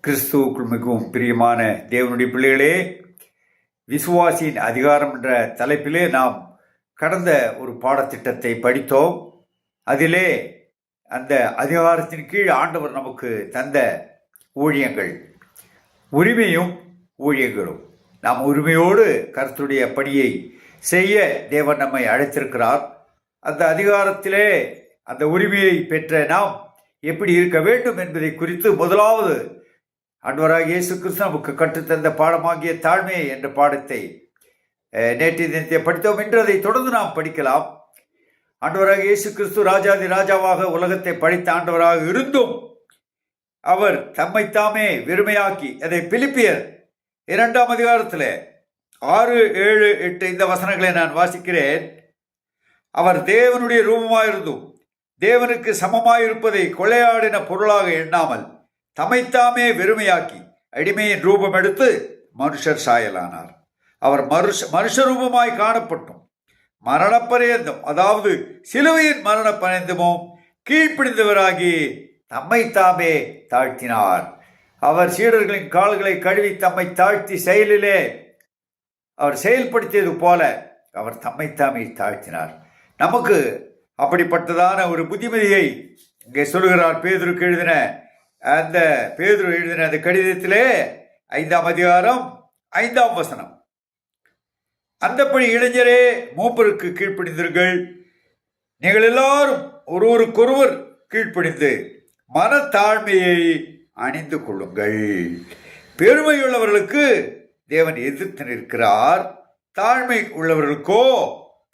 கிறிஸ்துவுக்குள் மிகவும் பிரியமான தேவனுடைய பிள்ளைகளே, விசுவாசியின் அதிகாரம் என்ற தலைப்பிலே நாம் கடந்த ஒரு பாடத்திட்டத்தை படித்தோம். அதிலே அந்த அதிகாரத்தின் கீழ் ஆண்டவர் நமக்கு தந்த ஊழியங்கள், உரிமையும் ஊழியங்களும். நாம் உரிமையோடு கர்த்தருடைய பணியை செய்ய தேவன் நம்மை அழைத்திருக்கிறார். அந்த அதிகாரத்திலே அந்த உரிமையை பெற்ற நாம் எப்படி இருக்க வேண்டும் என்பதை குறித்து முதலாவது ஆண்டவராகிய இயேசு கிறிஸ்து நமக்கு கற்றுத்தந்த பாடமாகிய தாழ்மை என்ற பாடத்தை நேற்றைய தினத்தை படித்தோம். என்று அதை தொடர்ந்து நாம் படிக்கலாம். ஆண்டவராகிய இயேசு கிறிஸ்து ராஜாதி ராஜாவாக உலகத்தை படைத்த ஆண்டவராக இருந்தும் அவர் தம்மைத்தாமே வெறுமையாக்கி, அதை பிலிப்பியர் 2ஆம் அதிகாரத்தில் 6, 7, 8 இந்த வசனங்களை நான் வாசிக்கிறேன். அவர் தேவனுடைய ரூபமாயிருந்தும் தேவனுக்கு சமமாயிருப்பதை கொள்ளையாடின பொருளாக எண்ணாமல் தம்மைத்தாமே வெறுமையாக்கி அடிமையின் ரூபம் எடுத்து மனுஷர் சாயலானார். அவர் மனுஷ ரூபமாய் காணப்பட்டும் மரணப்பரியந்தம், அதாவது சிலுவையின் மரணப்பரியந்தமும் கீழ்ப்பிடிந்தவராகி தம்மைத்தாமே தாழ்த்தினார். அவர் சீடர்களின் கால்களை கழுவி தம்மை தாழ்த்தி செயலிலே அவர் செயல்படுத்தியது போல அவர் தம்மைத்தாமே தாழ்த்தினார். நமக்கு அப்படிப்பட்டதான ஒரு புத்திமதியை இங்கே சொல்லுகிறார். பேதுருக்கு எழுதின அந்த கடிதத்திலே 5ஆம் அதிகாரம் 5ஆம் வசனம். அந்தப்படி இளைஞரே, மூப்பருக்கு கீழ்ப்படிந்தீர்கள். நீங்கள் எல்லாரும் ஒருவருக்கொருவர் கீழ்ப்படிந்து மனத்தாழ்மையை அணிந்து கொள்ளுங்கள். பெருமையுள்ளவர்களுக்கு தேவன் எதிர்த்து நிற்கிறார், தாழ்மை உள்ளவர்களுக்கோ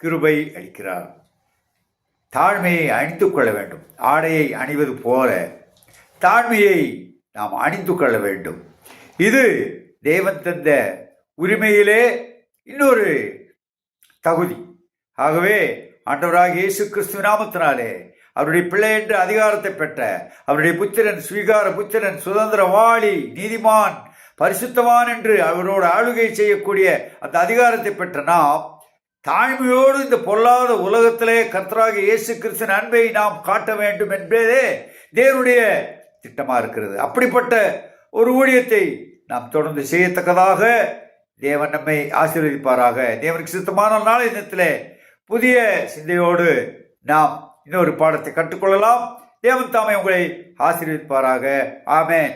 கிருபை அளிக்கிறார். தாழ்மையை அணிந்து கொள்ள வேண்டும். ஆடையை அணிவது போல தாழ்மையை நாம் அணிந்து கொள்ள வேண்டும். இது தேவன் தந்த உரிமையிலே இன்னொரு தகுதி. ஆகவே ஆண்டவராகிய இயேசு கிறிஸ்து நாமத்தினாலே அவருடைய பிள்ளை என்று அதிகாரத்தை பெற்ற அவருடைய புத்திரன், ஸ்வீகார புத்திரன், சுதந்திரவாளி, நீதிமான், பரிசுத்தவான் என்று அவரோடு ஆளுகை செய்யக்கூடிய அந்த அதிகாரத்தை பெற்ற நாம் தாழ்மையோடு இந்த பொல்லாத உலகத்திலே கர்த்தராகிய இயேசு கிறிஸ்துவின் அன்பை நாம் காட்ட வேண்டும் என்பதே தேவனுடைய திட்டமாக இருக்கிறது. அப்படிப்பட்ட ஒரு ஊழியத்தை நாம் தொடர்ந்து செய்யத்தக்கதாக தேவன் நம்மை ஆசீர்வதிப்பாராக. தேவனுக்கு சித்தமான நாளை தினத்திலே புதிய சிந்தையோடு நாம் இன்னொரு பாடத்தை கற்றுக்கொள்ளலாம். தேவன் தாமே உங்களை ஆசீர்வதிப்பாராக. ஆமென்.